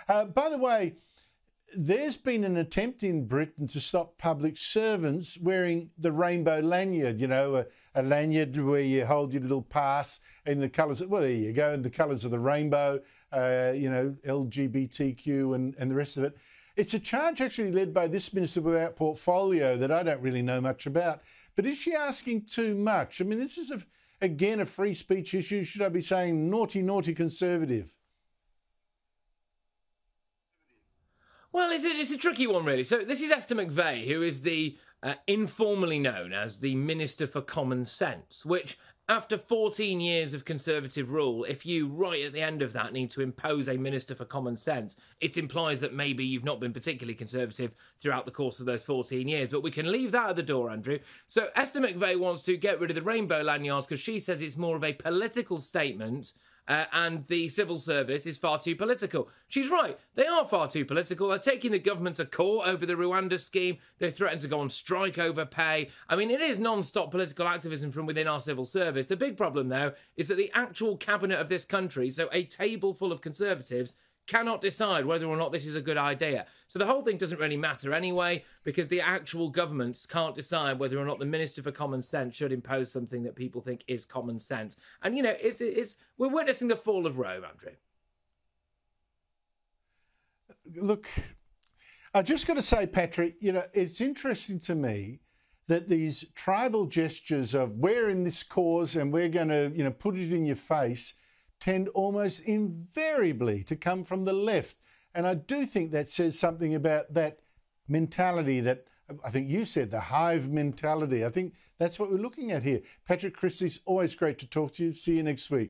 By the way, there's been an attempt in Britain to stop public servants wearing the rainbow lanyard, you know, a lanyard where you hold your little pass in the colours, well, there you go, in the colours of the rainbow, you know, LGBTQ and the rest of it. It's a charge actually led by this minister without portfolio that I don't really know much about. But is she asking too much? I mean, this is, again, a free speech issue. Should I be saying naughty, naughty Conservative? Well, it's a tricky one, really. So this is Esther McVey, who is the informally known as the Minister for Common Sense, which, after 14 years of Conservative rule, if you, right at the end of that, need to impose a Minister for Common Sense, it implies that maybe you've not been particularly Conservative throughout the course of those 14 years. But we can leave that at the door, Andrew. So Esther McVey wants to get rid of the rainbow lanyards because she says it's more of a political statement and the civil service is far too political. She's right. They are far too political. They're taking the government to court over the Rwanda scheme. They threatened to go on strike over pay. I mean, it is non-stop political activism from within our civil service. The big problem, though, is that the actual cabinet of this country, so a table full of Conservatives, cannot decide whether or not this is a good idea. So the whole thing doesn't really matter anyway, because the actual governments can't decide whether or not the Minister for Common Sense should impose something that people think is common sense. And, you know, we're witnessing the fall of Rome, Andrew. Look, I just got to say, Patrick, you know, it's interesting to me that these tribal gestures of we're in this cause and we're going to, you know, put it in your face tend almost invariably to come from the left. And I do think that says something about that mentality that I think you said, the hive mentality. I think that's what we're looking at here. Patrick Christys, always great to talk to you. See you next week.